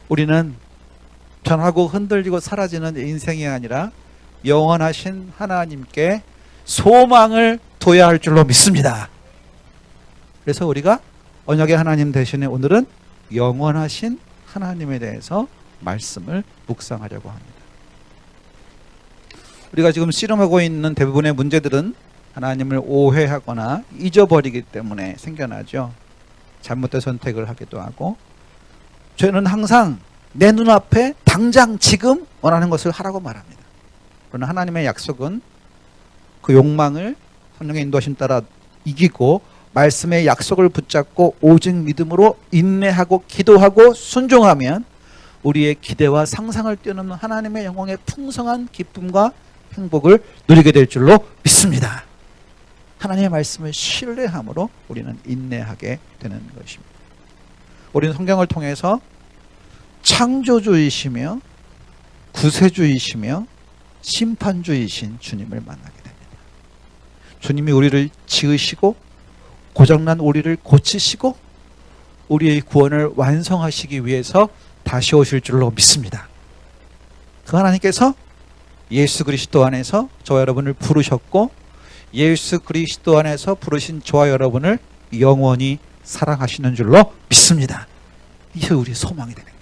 우리는 변하고 흔들리고 사라지는 인생이 아니라 영원하신 하나님께 소망을 둬야 할 줄로 믿습니다. 그래서 우리가 언약의 하나님 대신에 오늘은 영원하신 하나님에 대해서 말씀을 묵상하려고 합니다. 우리가 지금 씨름하고 있는 대부분의 문제들은 하나님을 오해하거나 잊어버리기 때문에 생겨나죠. 잘못된 선택을 하기도 하고, 저는 항상 내 눈앞에 당장 지금 원하는 것을 하라고 말합니다. 그러나 하나님의 약속은 그 욕망을 성령의 인도하심 따라 이기고 말씀의 약속을 붙잡고 오직 믿음으로 인내하고 기도하고 순종하면 우리의 기대와 상상을 뛰어넘는 하나님의 영광의 풍성한 기쁨과 행복을 누리게 될 줄로 믿습니다. 하나님의 말씀을 신뢰함으로 우리는 인내하게 되는 것입니다. 우리는 성경을 통해서 창조주이시며 구세주이시며 심판주이신 주님을 만나게 됩니다. 주님이 우리를 지으시고 고장난 우리를 고치시고 우리의 구원을 완성하시기 위해서 다시 오실 줄로 믿습니다. 그 하나님께서 예수 그리스도 안에서 저와 여러분을 부르셨고 예수 그리스도 안에서 부르신 저와 여러분을 영원히 사랑하시는 줄로 믿습니다. 이게 우리의 소망이 되는 거예요.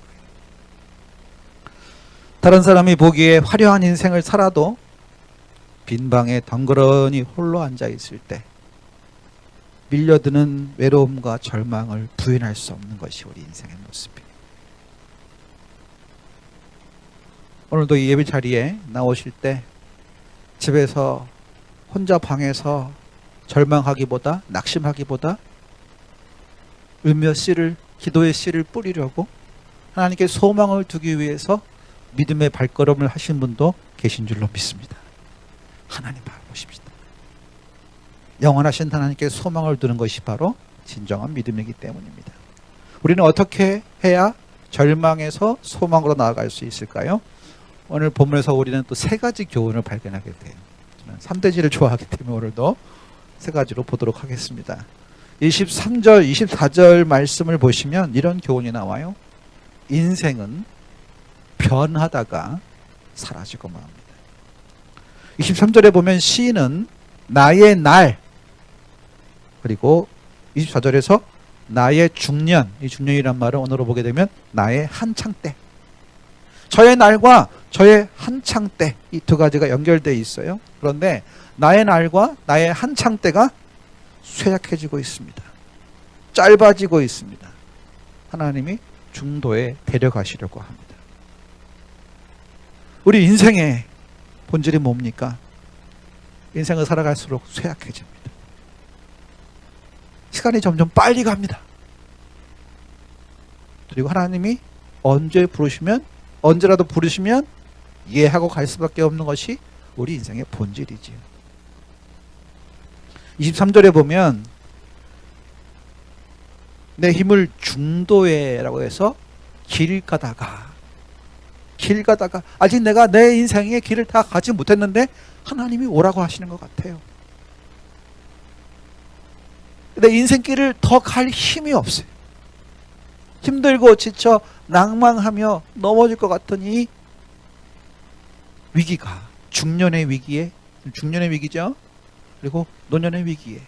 다른 사람이 보기에 화려한 인생을 살아도 빈 방에 덩그러니 홀로 앉아 있을 때 밀려드는 외로움과 절망을 부인할 수 없는 것이 우리 인생의 모습입니다. 오늘도 이 예배 자리에 나오실 때 집에서 혼자 방에서 절망하기보다 낙심하기보다 울며 씨를 기도의 씨를 뿌리려고 하나님께 소망을 두기 위해서 믿음의 발걸음을 하신 분도 계신 줄로 믿습니다. 하나님 바라보십시다. 영원하신 하나님께 소망을 두는 것이 바로 진정한 믿음이기 때문입니다. 우리는 어떻게 해야 절망에서 소망으로 나아갈 수 있을까요? 오늘 본문에서 우리는 또 세 가지 교훈을 발견하게 돼요. 저는 3대지를 좋아하기 때문에 오늘도 세 가지로 보도록 하겠습니다. 23절, 24절 말씀을 보시면 이런 교훈이 나와요. 인생은 변하다가 사라지고 맙니다. 23절에 보면 시인은 나의 날, 그리고 24절에서 나의 중년, 이 중년이란 말은 오늘로 보게 되면 나의 한창 때, 저의 날과 저의 한창 때, 이 두 가지가 연결되어 있어요. 그런데 나의 날과 나의 한창 때가 쇠약해지고 있습니다. 짧아지고 있습니다. 하나님이 중도에 데려가시려고 합니다. 우리 인생의 본질이 뭡니까? 인생을 살아갈수록 쇠약해집니다. 시간이 점점 빨리 갑니다. 그리고 하나님이 언제 부르시면, 언제라도 부르시면 예하고 갈 수밖에 없는 것이 우리 인생의 본질이지요. 23절에 보면 내 힘을 중도에라고 해서 길 가다가 아직 내가 내 인생의 길을 다 가지 못했는데 하나님이 오라고 하시는 것 같아요. 내 인생길을 더 갈 힘이 없어요. 힘들고 지쳐 낭망하며 넘어질 것 같으니 위기가 중년의 위기죠. 그리고 노년의 위기에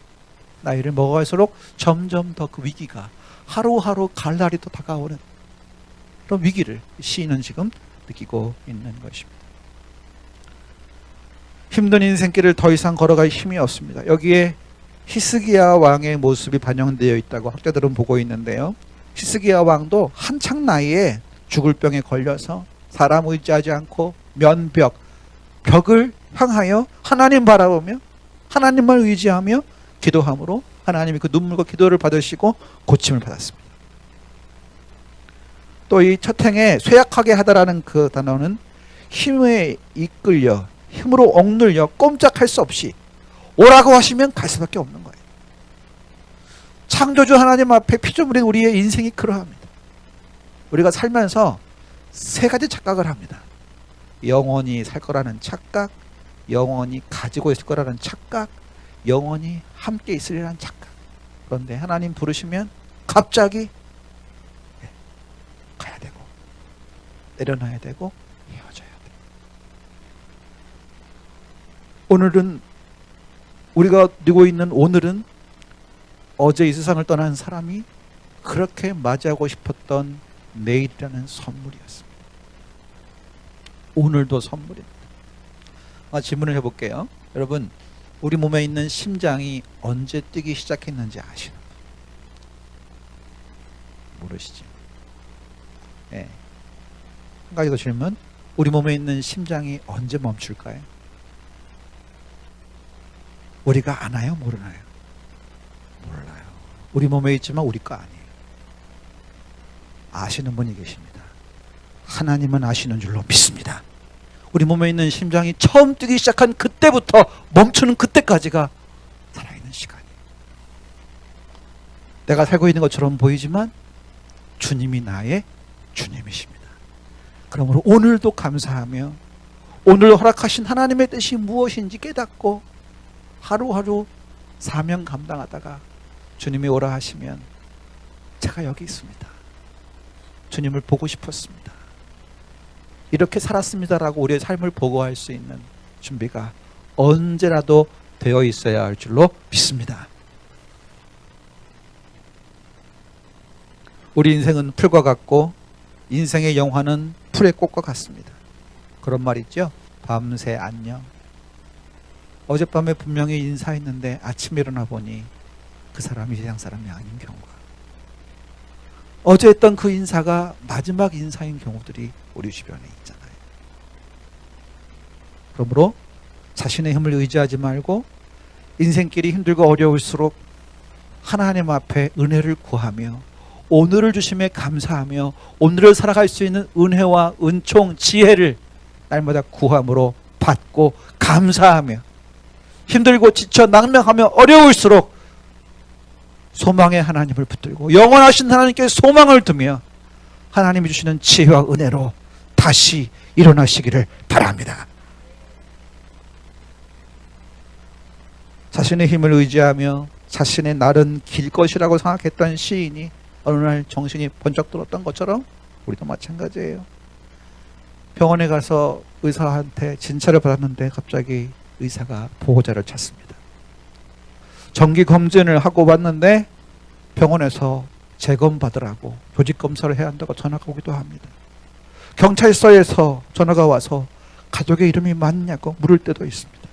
나이를 먹어갈수록 점점 더 그 위기가 하루하루 갈 날이 더 다가오는 그런 위기를 시인은 지금 느끼고 있는 것입니다. 힘든 인생길을 더 이상 걸어갈 힘이 없습니다. 여기에 히스기야 왕의 모습이 반영되어 있다고 학자들은 보고 있는데요. 히스기야 왕도 한창 나이에 죽을 병에 걸려서 사람 의지하지 않고 벽을 향하여 하나님 바라보며 하나님만 의지하며 기도함으로 하나님이 그 눈물과 기도를 받으시고 고침을 받았습니다. 또 이 첫 행에 쇠약하게 하다라는 그 단어는 힘에 이끌려 힘으로 억눌려 꼼짝할 수 없이 오라고 하시면 갈 수밖에 없는 거예요. 창조주 하나님 앞에 피좀 흘린 우리의 인생이 그러합니다. 우리가 살면서 세 가지 착각을 합니다. 영원히 살 거라는 착각, 영원히 가지고 있을 거라는 착각, 영원히 함께 있으리라는 착각. 그런데 하나님 부르시면 갑자기 가야 되고 내려놔야 되고 헤어져야 돼. 오늘은 우리가 누고 있는 오늘은 어제 이 세상을 떠난 사람이 그렇게 맞이하고 싶었던 내일이라는 선물이었습니다. 오늘도 선물입니다. 질문을 해볼게요. 여러분, 우리 몸에 있는 심장이 언제 뛰기 시작했는지 아시나요? 모르시죠? 네. 한 가지 더 질문. 우리 몸에 있는 심장이 언제 멈출까요? 우리가 아나요? 모르나요? 몰라요. 우리 몸에 있지만 우리 거 아니에요. 아시는 분이 계십니다. 하나님은 아시는 줄로 믿습니다. 우리 몸에 있는 심장이 처음 뛰기 시작한 그때부터 멈추는 그때까지가 살아있는 시간이에요. 내가 살고 있는 것처럼 보이지만 주님이 나의 주님이십니다. 그러므로 오늘도 감사하며 오늘 허락하신 하나님의 뜻이 무엇인지 깨닫고 하루하루 사명 감당하다가 주님이 오라 하시면 제가 여기 있습니다. 주님을 보고 싶었습니다. 이렇게 살았습니다라고 우리의 삶을 보고할 수 있는 준비가 언제라도 되어 있어야 할 줄로 믿습니다. 우리 인생은 풀과 같고 인생의 영화는 풀의 꽃과 같습니다. 그런 말 있죠? 밤새 안녕. 어젯밤에 분명히 인사했는데 아침에 일어나 보니 그 사람이 세상 사람이 아닌 경우가, 어제 했던 그 인사가 마지막 인사인 경우들이 우리 주변에 있잖아요. 그러므로 자신의 힘을 의지하지 말고 인생길이 힘들고 어려울수록 하나님 앞에 은혜를 구하며 오늘을 주심에 감사하며 오늘을 살아갈 수 있는 은혜와 은총, 지혜를 날마다 구함으로 받고 감사하며 힘들고 지쳐 낙명하며 어려울수록 소망의 하나님을 붙들고 영원하신 하나님께 소망을 두며 하나님이 주시는 지혜와 은혜로 다시 일어나시기를 바랍니다. 자신의 힘을 의지하며 자신의 날은 길 것이라고 생각했던 시인이 어느 날 정신이 번쩍 들었던 것처럼 우리도 마찬가지예요. 병원에 가서 의사한테 진찰을 받았는데 갑자기 의사가 보호자를 찾습니다. 정기 검진을 하고 왔는데 병원에서 재검 받으라고 조직 검사를 해야 한다고 전화가 오기도 합니다. 경찰서에서 전화가 와서 가족의 이름이 맞냐고 물을 때도 있습니다.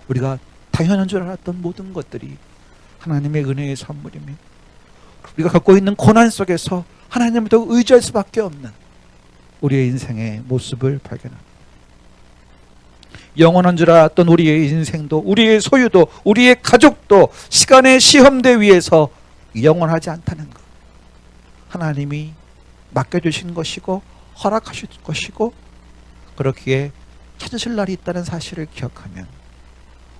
우리가 당연한 줄 알았던 모든 것들이 하나님의 은혜의 선물입니다. 우리가 갖고 있는 고난 속에서 하나님을 더 의지할 수밖에 없는 우리의 인생의 모습을 발견합니다. 영원한 줄 알았던 우리의 인생도, 우리의 소유도, 우리의 가족도 시간의 시험대 위에서 영원하지 않다는 것, 하나님이 맡겨주신 것이고 허락하실 것이고 그렇기에 찾으실 날이 있다는 사실을 기억하면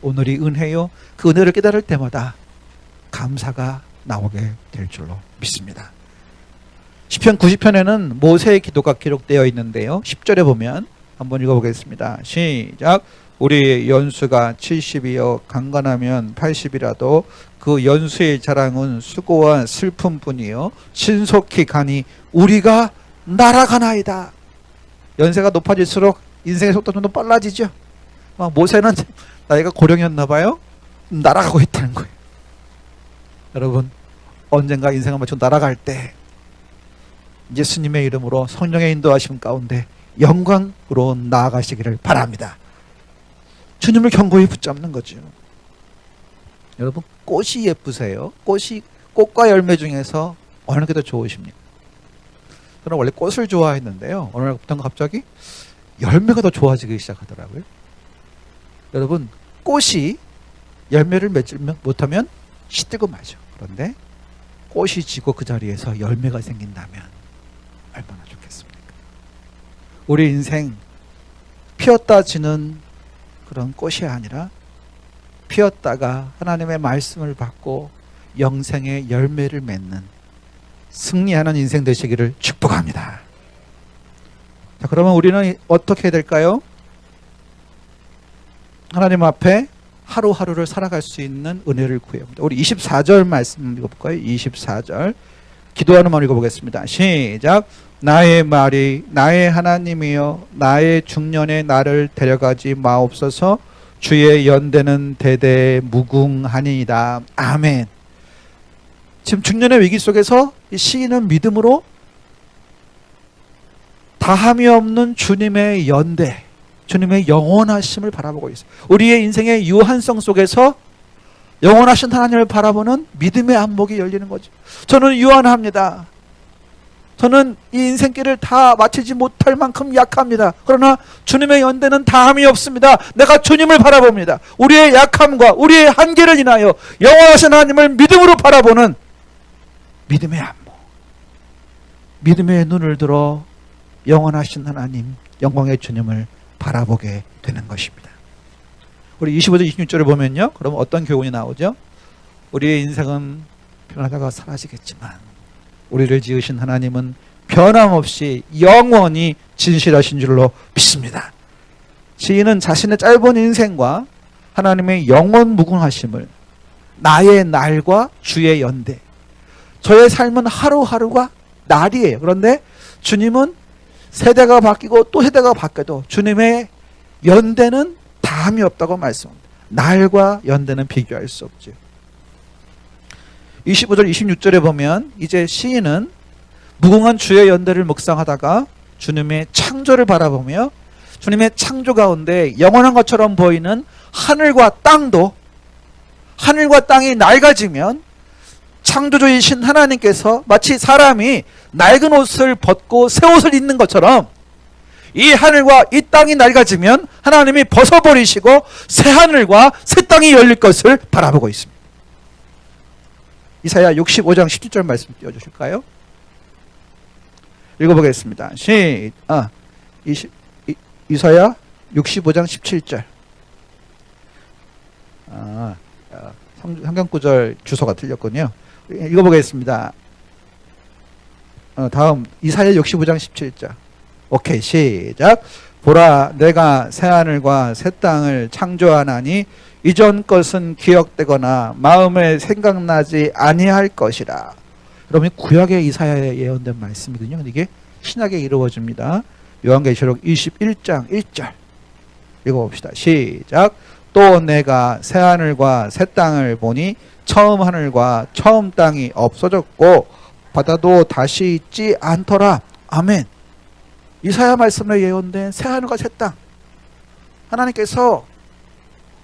오늘이 은혜요, 그 은혜를 깨달을 때마다 감사가 나오게 될 줄로 믿습니다. 시편 90편에는 모세의 기도가 기록되어 있는데요, 10절에 보면 한번 읽어보겠습니다. 시작. 우리 연수가 70이요 강건하면 80이라도 그 연수의 자랑은 수고와 슬픔뿐이요 신속히 가니 우리가 날아가나이다. 연세가 높아질수록 인생의 속도가 좀 더 빨라지죠. 모세는 나이가 고령이었나 봐요. 날아가고 있다는 거예요. 여러분, 언젠가 인생을 마치고 날아갈 때 예수님의 이름으로 성령의 인도하심 가운데 영광으로 나아가시기를 바랍니다. 주님을 견고히 붙잡는 거죠. 여러분, 꽃이 예쁘세요? 꽃과 열매 중에서 어느 게 더 좋으십니까? 저는 원래 꽃을 좋아했는데요, 어느 날부터 갑자기 열매가 더 좋아지기 시작하더라고요. 여러분, 꽃이 열매를 맺지 못하면 시들고 마죠. 그런데 꽃이 지고 그 자리에서 열매가 생긴다면 얼마나 좋겠습니까? 우리 인생 피었다 지는 그런 꽃이 아니라 피었다가 하나님의 말씀을 받고 영생의 열매를 맺는 승리하는 인생 되시기를 축복합니다. 자, 그러면 우리는 어떻게 해야 될까요? 하나님 앞에 하루하루를 살아갈 수 있는 은혜를 구해야 합니다. 우리 24절 말씀 읽어볼까요? 24절 기도하는 마음 읽어보겠습니다. 시작. 나의 말이 나의 하나님이여 나의 중년에 나를 데려가지 마옵소서. 주의 연대는 대대 무궁하니이다. 아멘. 지금 중년의 위기 속에서 이 시인은 믿음으로 다함이 없는 주님의 연대, 주님의 영원하심을 바라보고 있어요. 우리의 인생의 유한성 속에서 영원하신 하나님을 바라보는 믿음의 안목이 열리는 거죠. 저는 유한합니다. 저는 이 인생길을 다 마치지 못할 만큼 약합니다. 그러나 주님의 연대는 다함이 없습니다. 내가 주님을 바라봅니다. 우리의 약함과 우리의 한계를 인하여 영원하신 하나님을 믿음으로 바라보는 믿음의 안목, 믿음의 눈을 들어 영원하신 하나님, 영광의 주님을 바라보게 되는 것입니다. 우리 25절 26절을 보면요, 그럼 어떤 교훈이 나오죠? 우리의 인생은 변하다가 사라지겠지만 우리를 지으신 하나님은 변함없이 영원히 진실하신 줄로 믿습니다. 시인은 자신의 짧은 인생과 하나님의 영원 무궁하심을, 나의 날과 주의 연대, 저의 삶은 하루하루가 날이에요. 그런데 주님은 세대가 바뀌고 또 세대가 바뀌어도 주님의 연대는 다함이 없다고 말씀합니다. 날과 연대는 비교할 수 없죠. 25절 26절에 보면 이제 시인은 무궁한 주의 연대를 묵상하다가 주님의 창조를 바라보며 주님의 창조 가운데 영원한 것처럼 보이는 하늘과 땅도, 하늘과 땅이 낡아지면 창조주이신 하나님께서 마치 사람이 낡은 옷을 벗고 새 옷을 입는 것처럼 이 하늘과 이 땅이 낡아지면 하나님이 벗어버리시고 새 하늘과 새 땅이 열릴 것을 바라보고 있습니다. 이사야 65장 17절 말씀 띄워주실까요? 읽어보겠습니다. 이사야 65장 17절. 성경구절 주소가 틀렸군요. 읽어보겠습니다. 다음 이사야 65장 17절. 오케이, 시작. 보라, 내가 새하늘과 새 땅을 창조하나니 이전 것은 기억되거나 마음에 생각나지 아니할 것이라. 여러분, 구약의 이사야에 예언된 말씀이거든요. 근데 이게 신약에 이루어집니다. 요한계시록 21장 1절 읽어봅시다. 시작. 또 내가 새하늘과 새 땅을 보니 처음 하늘과 처음 땅이 없어졌고 바다도 다시 있지 않더라. 아멘. 이사야 말씀에 예언된 새하늘과 새 땅, 하나님께서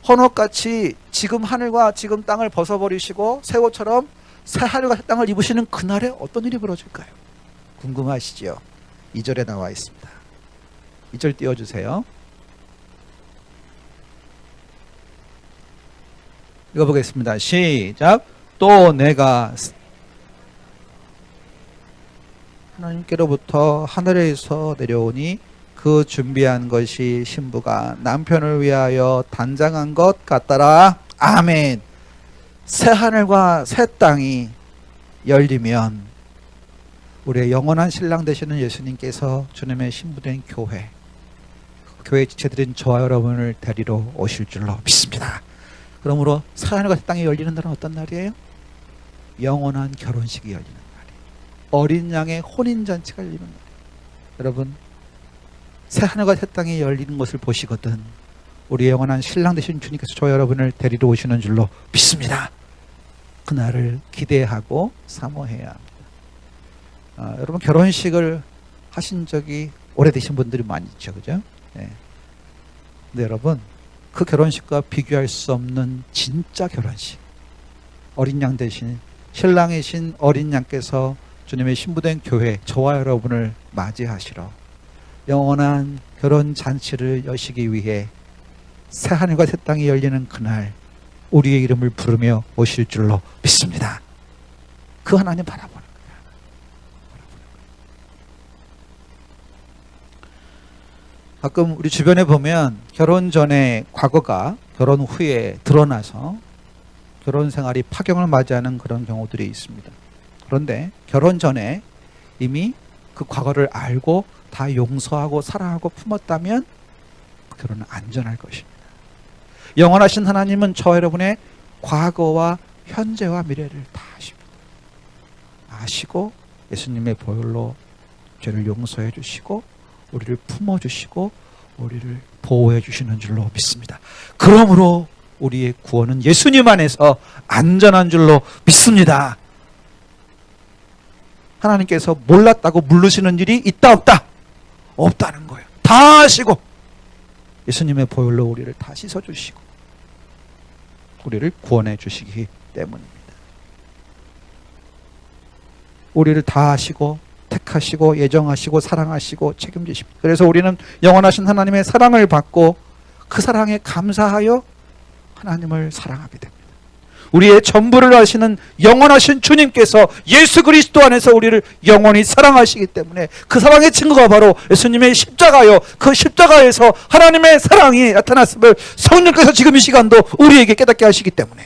헌옷같이 지금 하늘과 지금 땅을 벗어버리시고 새 옷처럼 새 하늘과 새 땅을 입으시는 그날에 어떤 일이 벌어질까요? 궁금하시죠? 2절에 나와 있습니다. 2절 띄워주세요. 읽어보겠습니다. 시작. 또 내가 하나님께로부터 하늘에서 내려오니 그 준비한 것이 신부가 남편을 위하여 단장한 것 같더라. 아멘. 새 하늘과 새 땅이 열리면 우리의 영원한 신랑 되시는 예수님께서 주님의 신부된 교회 지체들인 저와 여러분을 데리러 오실 줄로 믿습니다. 그러므로 새 하늘과 새 땅이 열리는 날은 어떤 날이에요? 영원한 결혼식이 열리는 날이에요. 어린 양의 혼인잔치가 열리는 날이에요. 여러분, 새 하늘과 새 땅이 열리는 것을 보시거든 우리의 영원한 신랑 되신 주님께서 저와 여러분을 데리러 오시는 줄로 믿습니다. 그날을 기대하고 사모해야 합니다. 여러분, 결혼식을 하신 적이 오래되신 분들이 많이 있죠, 그죠? 네. 근데 여러분, 그 결혼식과 비교할 수 없는 진짜 결혼식, 어린 양 대신 신랑이신 어린 양께서 주님의 신부된 교회 저와 여러분을 맞이하시러 영원한 결혼 잔치를 여시기 위해 새 하늘과 새 땅이 열리는 그날 우리의 이름을 부르며 오실 줄로 믿습니다. 그 하나님 바라보는 거예요. 가끔 우리 주변에 보면 결혼 전에 과거가 결혼 후에 드러나서 결혼 생활이 파경을 맞이하는 그런 경우들이 있습니다. 그런데 결혼 전에 이미 그 과거를 알고 다 용서하고 사랑하고 품었다면 그 결혼은 안전할 것입니다. 영원하신 하나님은 저와 여러분의 과거와 현재와 미래를 다 아십니다. 아시고 예수님의 보혈로 죄를 용서해 주시고 우리를 품어주시고 우리를 보호해 주시는 줄로 믿습니다. 그러므로 우리의 구원은 예수님 안에서 안전한 줄로 믿습니다. 하나님께서 몰랐다고 물르시는 일이 있다 없다? 없다는 거예요. 다 아시고 예수님의 보혈로 우리를 다 씻어주시고 우리를 구원해 주시기 때문입니다. 우리를 다 아시고 택하시고 예정하시고 사랑하시고 책임지십니다. 그래서 우리는 영원하신 하나님의 사랑을 받고 그 사랑에 감사하여 하나님을 사랑하게 됩니다. 우리의 전부를 아시는 영원하신 주님께서 예수 그리스도 안에서 우리를 영원히 사랑하시기 때문에 그 사랑의 증거가 바로 예수님의 십자가요, 그 십자가에서 하나님의 사랑이 나타났음을 성령께서 지금 이 시간도 우리에게 깨닫게 하시기 때문에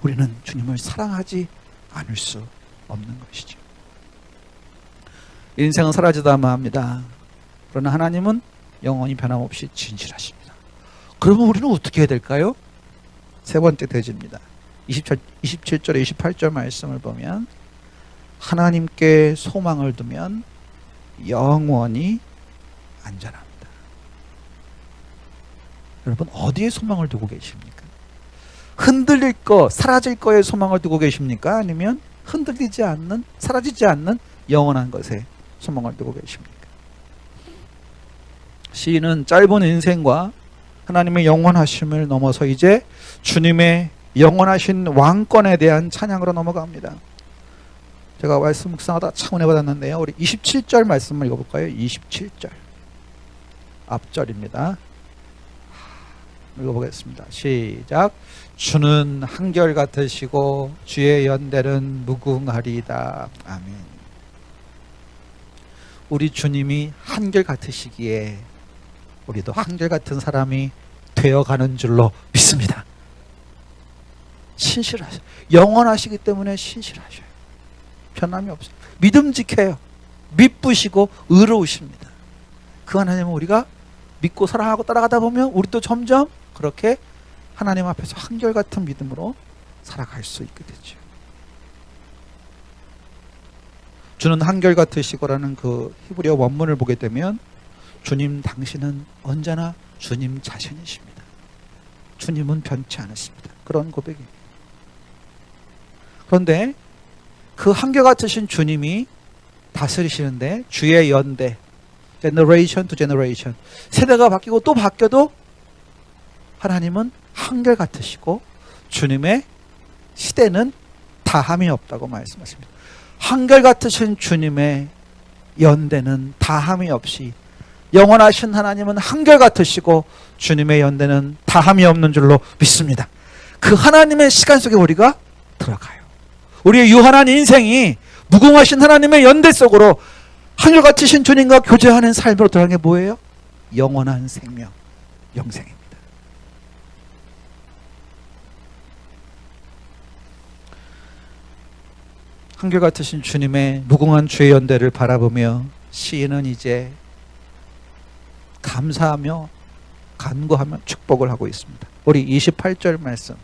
우리는 주님을 사랑하지 않을 수 없는 것이죠. 인생은 사라지다만 합니다. 그러나 하나님은 영원히 변함없이 진실하십니다. 그러면 우리는 어떻게 해야 될까요? 세 번째 대지입니다. 27절 28절 말씀을 보면 하나님께 소망을 두면 영원히 안전합니다. 여러분 어디에 소망을 두고 계십니까? 흔들릴 거, 사라질 거에 소망을 두고 계십니까? 아니면 흔들리지 않는, 사라지지 않는 영원한 것에 소망을 두고 계십니까? 시인은 짧은 인생과 하나님의 영원하심을 넘어서 이제 주님의 영원하신 왕권에 대한 찬양으로 넘어갑니다. 제가 말씀 묵상하다 참 은혜 받았는데요. 우리 27절 말씀을 읽어볼까요? 27절 앞절입니다. 읽어보겠습니다. 시작. 주는 한결같으시고 주의 연대는 무궁하리이다. 아멘. 우리 주님이 한결같으시기에 우리도 한결같은 사람이 되어가는 줄로 믿습니다. 신실하셔요. 영원하시기 때문에 신실하셔요. 변함이 없어요. 믿음직해요. 미쁘시고 의로우십니다. 그 하나님은 우리가 믿고 사랑하고 따라가다 보면 우리도 점점 그렇게 하나님 앞에서 한결같은 믿음으로 살아갈 수 있게 되죠. 주는 한결같으시고라는 그 히브리어 원문을 보게 되면 주님 당신은 언제나 주님 자신이십니다. 주님은 변치 않으십니다. 그런 고백입니다. 그런데 그 한결같으신 주님이 다스리시는데 주의 연대, generation to generation, 세대가 바뀌고 또 바뀌어도 하나님은 한결같으시고 주님의 시대는 다함이 없다고 말씀하십니다. 한결같으신 주님의 연대는 다함이 없이, 영원하신 하나님은 한결같으시고 주님의 연대는 다함이 없는 줄로 믿습니다. 그 하나님의 시간 속에 우리가 들어가요. 우리의 유한한 인생이 무궁하신 하나님의 연대 속으로 한결같으신 주님과 교제하는 삶으로 들어가는 게 뭐예요? 영원한 생명, 영생입니다. 한결같으신 주님의 무궁한 주의 연대를 바라보며 시인은 이제 감사하며 간구하며 축복을 하고 있습니다. 우리 28절 말씀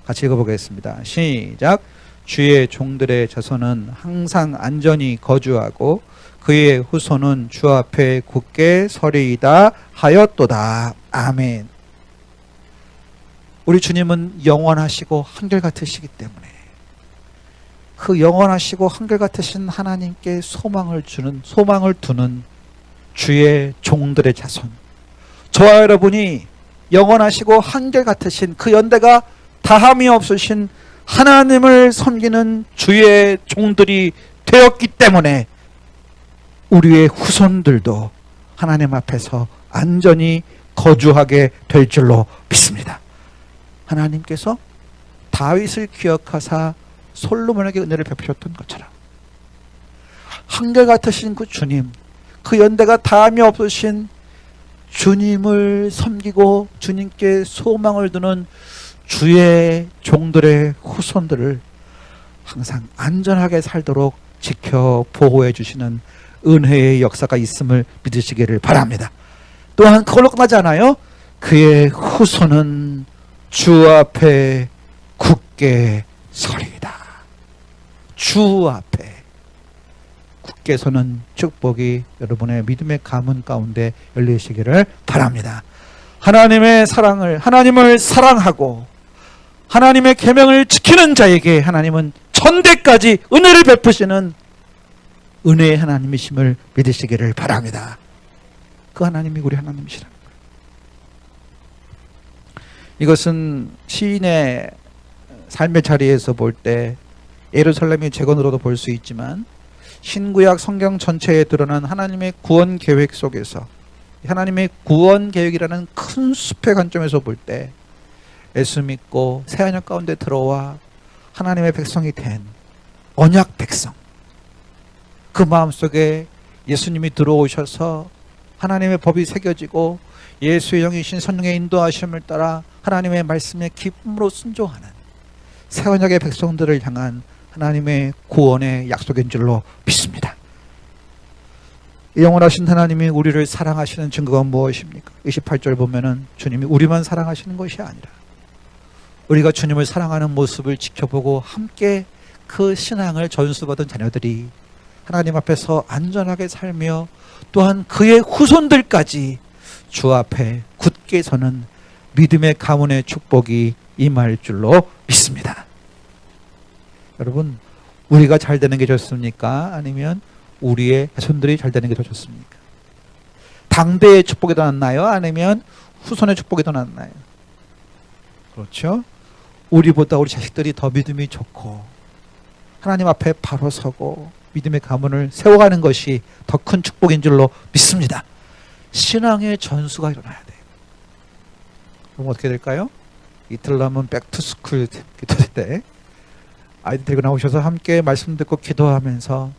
같이 읽어보겠습니다. 시작. 주의 종들의 자손은 항상 안전히 거주하고 그의 후손은 주 앞에 굳게 서리이다 하였도다. 아멘. 우리 주님은 영원하시고 한결같으시기 때문에 그 영원하시고 한결같으신 하나님께 소망을 두는 주의 종들의 자손, 저와 여러분이 영원하시고 한결같으신 그 연대가 다함이 없으신 하나님을 섬기는 주의 종들이 되었기 때문에 우리의 후손들도 하나님 앞에서 안전히 거주하게 될 줄로 믿습니다. 하나님께서 다윗을 기억하사 솔로몬에게 은혜를 베푸셨던 것처럼 한결같으신 그 주님, 그 연대가 다함이 없으신 주님을 섬기고 주님께 소망을 두는 주의 종들의 후손들을 항상 안전하게 살도록 지켜 보호해 주시는 은혜의 역사가 있음을 믿으시기를 바랍니다. 또한 그걸로 끝나지 않아요. 그의 후손은 주 앞에 굳게 서리이다. 주 앞에 굳게 굳게 서는 축복이 여러분의 믿음의 가문 가운데 열리시기를 바랍니다. 하나님의 사랑을, 하나님을 사랑하고 하나님의 계명을 지키는 자에게 하나님은 천대까지 은혜를 베푸시는 은혜의 하나님이심을 믿으시기를 바랍니다. 그 하나님이 우리 하나님이시라는 거예요. 이것은 시인의 삶의 자리에서 볼 때 예루살렘의 재건으로도 볼 수 있지만 신구약 성경 전체에 드러난 하나님의 구원 계획 속에서 하나님의 구원 계획이라는 큰 숲의 관점에서 볼 때 예수 믿고 새 언약 가운데 들어와 하나님의 백성이 된 언약 백성, 그 마음속에 예수님이 들어오셔서 하나님의 법이 새겨지고 예수의 영이신 성령의 인도하심을 따라 하나님의 말씀에 기쁨으로 순종하는 새 언약의 백성들을 향한 하나님의 구원의 약속인 줄로 믿습니다. 영원하신 하나님이 우리를 사랑하시는 증거가 무엇입니까? 28절 보면은 주님이 우리만 사랑하시는 것이 아니라 우리가 주님을 사랑하는 모습을 지켜보고 함께 그 신앙을 전수받은 자녀들이 하나님 앞에서 안전하게 살며 또한 그의 후손들까지 주 앞에 굳게 서는 믿음의 가문의 축복이 임할 줄로 믿습니다. 여러분, 우리가 잘 되는 게 좋습니까? 아니면 우리의 자손들이 잘 되는 게 더 좋습니까? 당대의 축복이 더 낫나요? 아니면 후손의 축복이 더 낫나요? 그렇죠? 우리보다 우리 자식들이 더 믿음이 좋고 하나님 앞에 바로 서고 믿음의 가문을 세워가는 것이 더 큰 축복인 줄로 믿습니다. 신앙의 전수가 일어나야 돼요. 그럼 어떻게 될까요? 이틀 남은 백투스쿨 기도 때 아이들 데리고 나오셔서 함께 말씀 듣고 기도하면서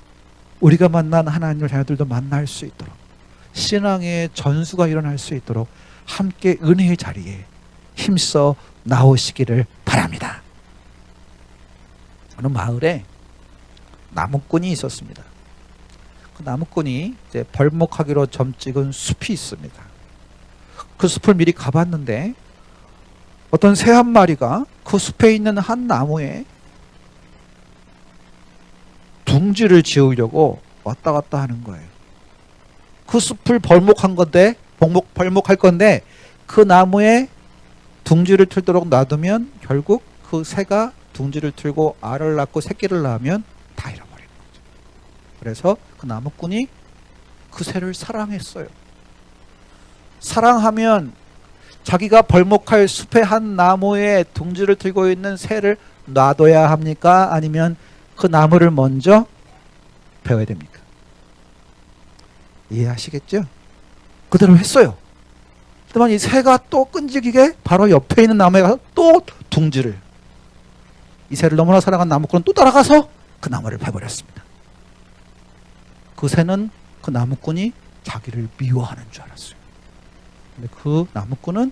우리가 만난 하나님의 자녀들도 만날 수 있도록 신앙의 전수가 일어날 수 있도록 함께 은혜의 자리에 힘써 나오시기를 바랍니다. 어느 마을에 나무꾼이 있었습니다. 그 나무꾼이 이제 벌목하기로 점 찍은 숲이 있습니다. 그 숲을 미리 가봤는데 어떤 새 한 마리가 그 숲에 있는 한 나무에 둥지를 지으려고 왔다 갔다 하는 거예요. 그 숲을 벌목한 건데, 벌목할 건데 그 나무에 둥지를 틀도록 놔두면 결국 그 새가 둥지를 틀고 알을 낳고 새끼를 낳으면 다 잃어버리는 거죠. 그래서 그 나무꾼이 그 새를 사랑했어요. 사랑하면 자기가 벌목할 숲의 한 나무에 둥지를 틀고 있는 새를 놔둬야 합니까? 아니면 그 나무를 먼저 베어야 됩니까? 이해하시겠죠? 그대로 했어요. 하지만 이 새가 또 끈질기게 바로 옆에 있는 나무에 가서 또 둥지를, 이 새를 너무나 사랑한 나무꾼은 또 따라가서 그 나무를 베버렸습니다. 그 새는 그 나무꾼이 자기를 미워하는 줄 알았어요. 근데 그 나무꾼은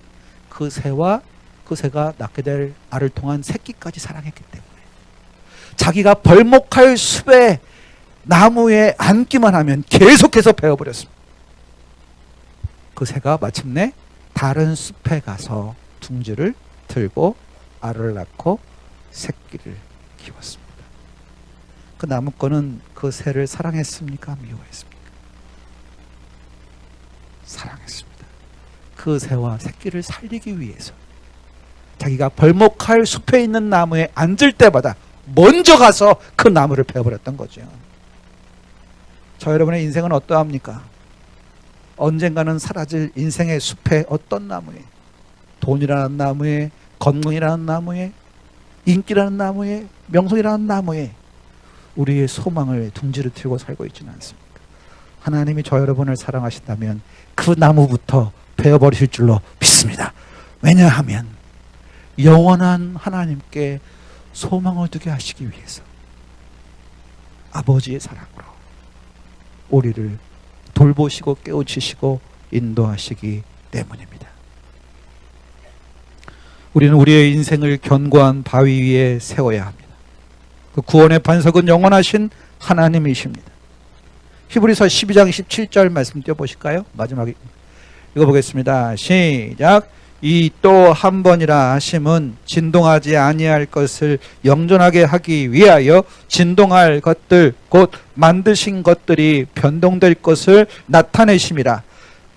그 새와 그 새가 낳게 될 알을 통한 새끼까지 사랑했기 때문에 자기가 벌목할 숲에 나무에 앉기만 하면 계속해서 베어버렸습니다. 그 새가 마침내 다른 숲에 가서 둥지를 틀고 알을 낳고 새끼를 키웠습니다. 그 나무꾼은 그 새를 사랑했습니까? 미워했습니까? 사랑했습니다. 그 새와 새끼를 살리기 위해서 자기가 벌목할 숲에 있는 나무에 앉을 때마다 먼저 가서 그 나무를 베어버렸던 거죠. 저 여러분의 인생은 어떠합니까? 언젠가는 사라질 인생의 숲에 어떤 나무에, 돈이라는 나무에, 건강이라는 나무에, 인기라는 나무에, 명성이라는 나무에 우리의 소망을 둥지를 틀고 살고 있지는 않습니까? 하나님이 저 여러분을 사랑하신다면 그 나무부터 베어버리실 줄로 믿습니다. 왜냐하면 영원한 하나님께 소망을 두게 하시기 위해서 아버지의 사랑으로 우리를 돌보시고 깨우치시고 인도하시기 때문입니다. 우리는 우리의 인생을 견고한 바위 위에 세워야 합니다. 그 구원의 반석은 영원하신 하나님이십니다. 히브리서 12장 17절 말씀 띄워보실까요? 마지막에 읽어보겠습니다. 시작. 이 또 한 번이라 하심은 진동하지 아니할 것을 영존하게 하기 위하여 진동할 것들 곧 만드신 것들이 변동될 것을 나타내심이라.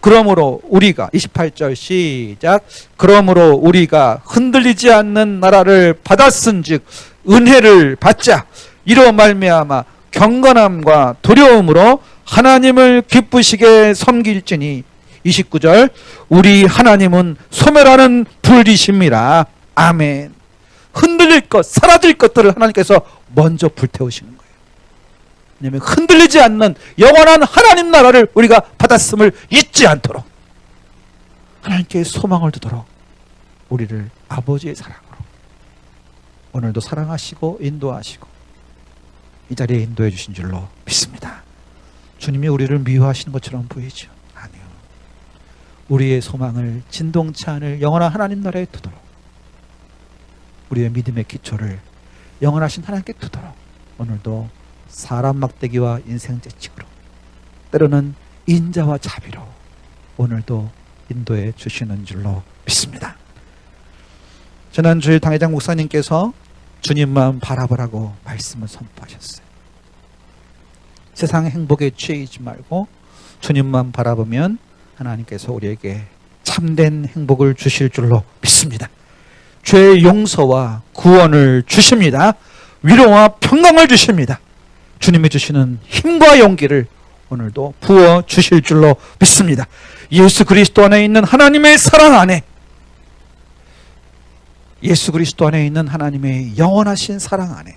그러므로 우리가 28절 시작. 그러므로 우리가 흔들리지 않는 나라를 받았은즉 은혜를 받자. 이로 말미암아 경건함과 두려움으로 하나님을 기쁘시게 섬길지니. 29절 우리 하나님은 소멸하는 불이심이라. 아멘. 흔들릴 것, 사라질 것들을 하나님께서 먼저 불태우시는 거예요. 왜냐하면 흔들리지 않는 영원한 하나님 나라를 우리가 받았음을 잊지 않도록 하나님께 소망을 두도록 우리를 아버지의 사랑으로 오늘도 사랑하시고 인도하시고 이 자리에 인도해 주신 줄로 믿습니다. 주님이 우리를 미워하시는 것처럼 보이죠? 아니요. 우리의 소망을 진동치 않을 영원한 하나님 나라에 두도록 우리의 믿음의 기초를 영원하신 하나님께 두도록 오늘도 사람 막대기와 인생 재치로 때로는 인자와 자비로 오늘도 인도해 주시는 줄로 믿습니다. 지난주일 당회장 목사님께서 주님만 바라보라고 말씀을 선포하셨어요. 세상 행복에 취해있지 말고 주님만 바라보면 하나님께서 우리에게 참된 행복을 주실 줄로 믿습니다. 죄의 용서와 구원을 주십니다. 위로와 평강을 주십니다. 주님이 주시는 힘과 용기를 오늘도 부어 주실 줄로 믿습니다. 예수 그리스도 안에 있는 하나님의 사랑 안에, 예수 그리스도 안에 있는 하나님의 영원하신 사랑 안에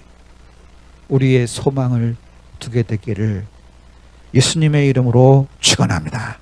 우리의 소망을 두게 되기를 예수님의 이름으로 축원합니다.